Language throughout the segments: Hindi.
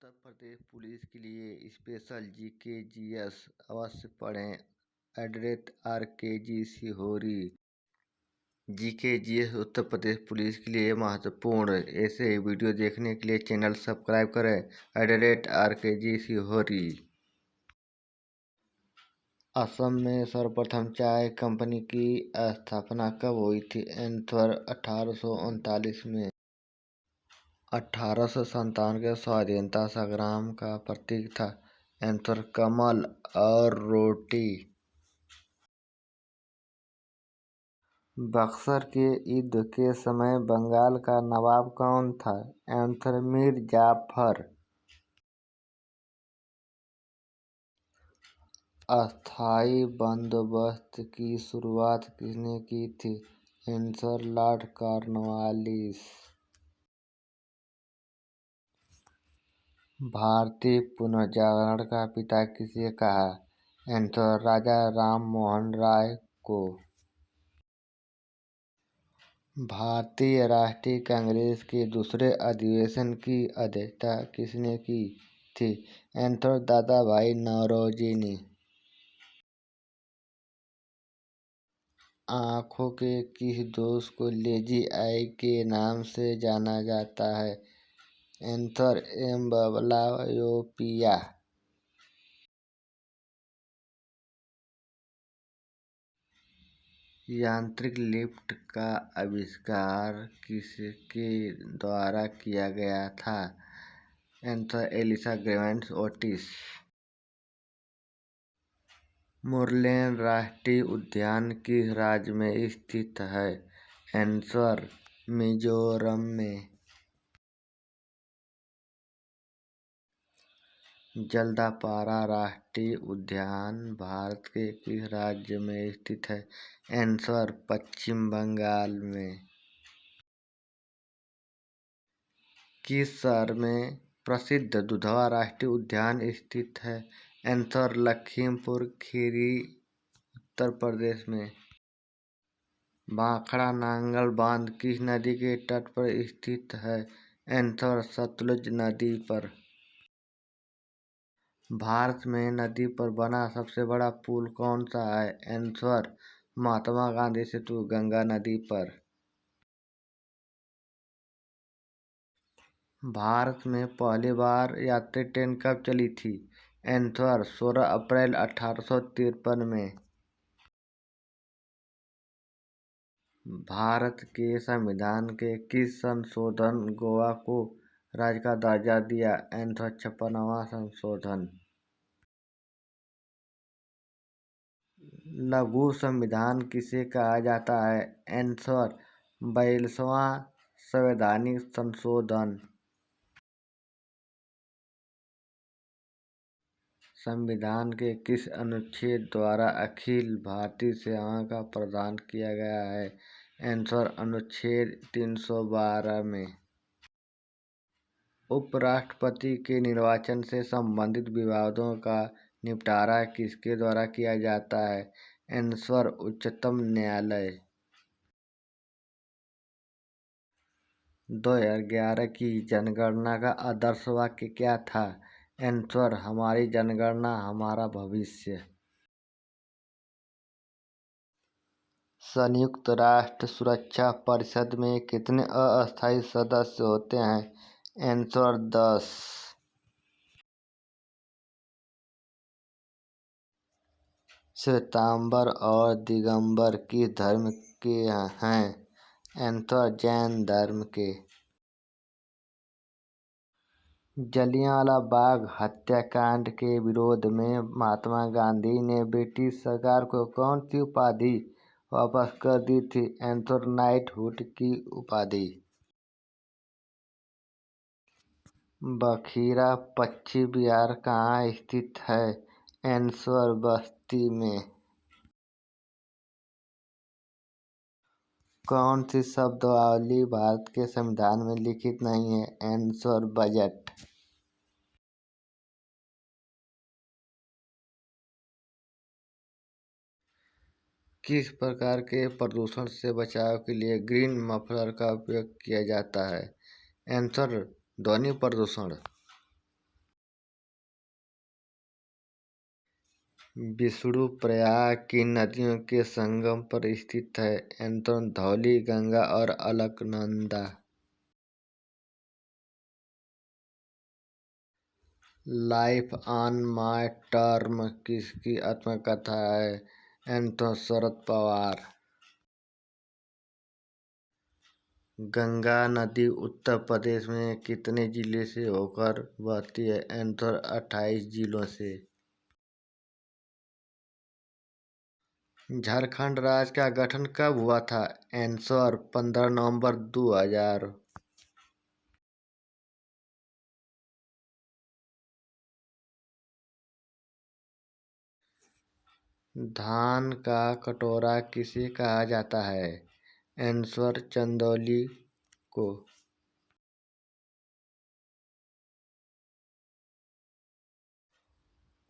उत्तर प्रदेश पुलिस के लिए स्पेशल जीके जीएस अवश्य पढ़ें। @RKG Sihori. GK GS Uttar Pradesh police के लिए महत्वपूर्ण। ऐसे ही वीडियो देखने के लिए चैनल सब्सक्राइब करें। @RKG सिहोरी। असम में सर्वप्रथम चाय कंपनी की स्थापना कब हुई थी? आंसर 1839 में। 1857 के स्वाधीनता संग्राम का प्रतीक था। आंसर कमल और रोटी। बक्सर के युद्ध के समय बंगाल का नवाब कौन था? आंसर मीर जाफर। अस्थाई बंदोबस्त की शुरुआत किसने की थी? Answer Lord Cornwallis. भारतीय पुनर्जागरण का पिता किसे कहा? आंसर राजा राम मोहन राय को। भारतीय राष्ट्रीय कांग्रेस के दूसरे अधिवेशन की अध्यक्षता किसने की थी? आंसर दादा भाई नौरोजी ने। आँखों के किस दोष को लेजी आई के नाम से जाना जाता है? Answer amblyopia. यांत्रिक लिफ्ट का आविष्कार किसके द्वारा किया गया था? Answer Elisha Graves Otis. Murlen राष्ट्रीय उद्यान किस राज्य में स्थित है? आंसर मिजोरम में। जलदापारा राष्ट्रीय उद्यान भारत के किस राज्य में स्थित है? आंसर पश्चिम बंगाल में। किस शहर में प्रसिद्ध दुधवा राष्ट्रीय उद्यान स्थित है? आंसर लखीमपुर खीरी उत्तर प्रदेश में। भाखड़ा नांगल बांध किस नदी के तट पर स्थित है? आंसर सतलुज नदी पर। भारत में नदी पर बना सबसे बड़ा पुल कौन सा है? आंसर महात्मा गांधी सेतु गंगा नदी पर। भारत में पहली बार यात्री ट्रेन कब चली थी? आंसर 16 अप्रैल 1853 में। भारत के संविधान के किस संशोधन गोवा को राज्य का दर्जा दिया? आंसर 56वां संशोधन। लघु संविधान किसे कहा जाता है? आंसर 42वां संवैधानिक संशोधन। संविधान के किस अनुच्छेद द्वारा अखिल भारतीय सेवाओं का प्रावधान किया गया है? आंसर अनुच्छेद 312 में। उपराष्ट्रपति के निर्वाचन से संबंधित विवादों का निपटारा किसके द्वारा किया जाता है? आंसर उच्चतम न्यायालय। 2011 की जनगणना का आदर्श वाक्य क्या था? आंसर हमारी जनगणना हमारा भविष्य। संयुक्त राष्ट्र सुरक्षा परिषद में कितने अस्थायी सदस्य होते हैं? आंसर 10। श्वेतांबर और दिगंबर किस धर्म के हैं? आंसर जैन धर्म के। जलियांवाला बाग हत्याकांड के विरोध में महात्मा गांधी ने ब्रिटिश सरकार को कौन सी उपाधि वापस कर दी थी? आंसर नाइटहुड की उपाधि। बखीरा पश्चिम बिहार कहाँ स्थित है? आंसर बस्ती में। कौन सी शब्दावली भारत के संविधान में लिखित नहीं है? Answer budget. किस प्रकार के प्रदूषण से बचाव के लिए ग्रीन मफलर का उपयोग किया जाता है? आंसर ध्वनि प्रदूषण। विष्णुप्रयाग की नदियों के संगम पर स्थित है। आंसर धौली गंगा और Alaknanda. Life on my term किसकी आत्मकथा है? आंसर शरद पवार। गंगा नदी उत्तर प्रदेश में कितने जिले से होकर बहती है? आंसर 28 जिलों से। झारखंड राज्य का गठन कब हुआ था? आंसर 15 नवंबर 2000। धान का कटोरा किसे कहा जाता है? आंसर चंदौली को।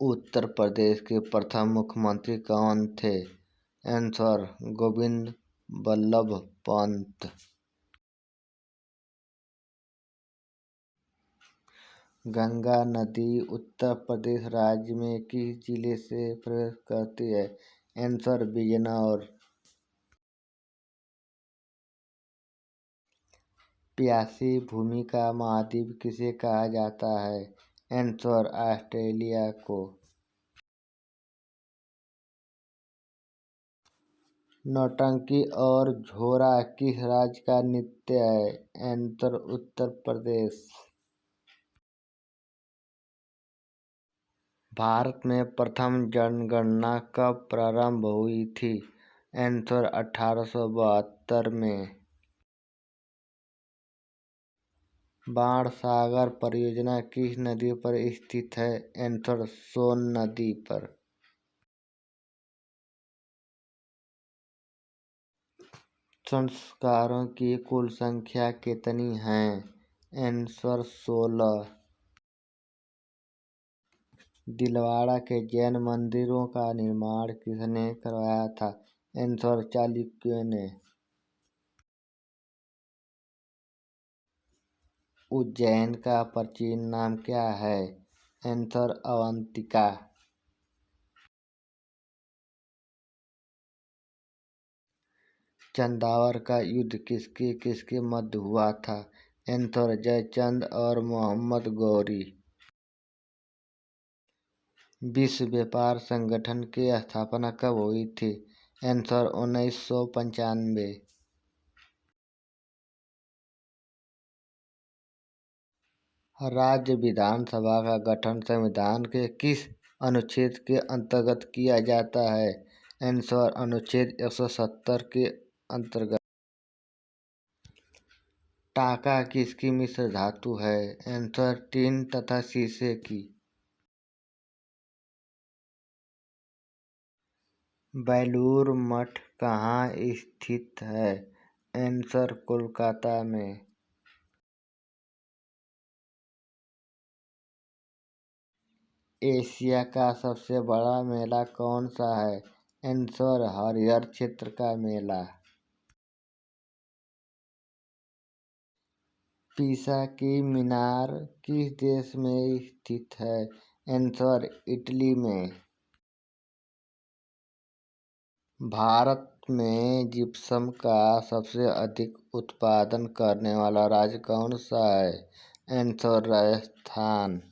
उत्तर प्रदेश के प्रथम मुख्यमंत्री कौन थे? आंसर गोविंद बल्लभ पंत। गंगा नदी उत्तर प्रदेश राज्य में किस जिले से प्रवेश करती है? आंसर बिजनौर। प्यासी भूमि का महाद्वीप किसे कहा जाता है? आंसर ऑस्ट्रेलिया को। नौटंकी और झोरा किस राज्य का नृत्य है? आंसर उत्तर प्रदेश। भारत में प्रथम जनगणना कब प्रारंभ हुई थी? आंसर 1872 में। बाणसागर परियोजना किस नदी पर स्थित है? आंसर सोन नदी पर। संस्कारों की कुल संख्या कितनी है? आंसर 16। दिलवाड़ा के जैन मंदिरों का निर्माण किसने करवाया था? आंसर चालुक्यों ने। उज्जैन का प्राचीन नाम क्या है? आंसर अवंतिका। चंदावर का युद्ध किसके किसके मध्य हुआ था? आंसर जयचंद और मोहम्मद गौरी। विश्व व्यापार संगठन की स्थापना कब हुई थी? आंसर 1995। राज्य विधानसभा का गठन संविधान के किस अनुच्छेद के अंतर्गत किया जाता है? आंसर अनुच्छेद 170 के अंतर्गत। टाका किसकी मिश्र धातु है? आंसर टीन तथा शीशे की। बेलूर मठ कहाँ स्थित है? आंसर कोलकाता में। एशिया का सबसे बड़ा मेला कौन सा है? आंसर हरिहर क्षेत्र का मेला। पीसा की मीनार किस देश में स्थित है? आंसर इटली में। भारत में जिप्सम का सबसे अधिक उत्पादन करने वाला राज्य कौन सा है? आंसर राजस्थान।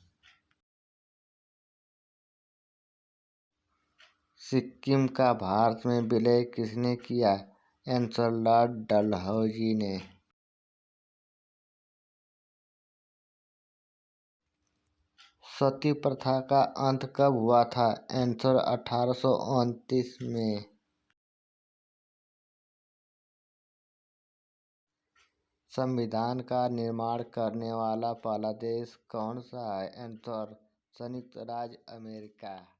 सिक्किम का भारत में विलय किसने किया? आंसर लॉर्ड डलहौजी ने। सती प्रथा का अंत कब हुआ था? आंसर 1829 में। संविधान का निर्माण करने वाला पहला देश कौन सा है? आंसर संयुक्त राज्य अमेरिका।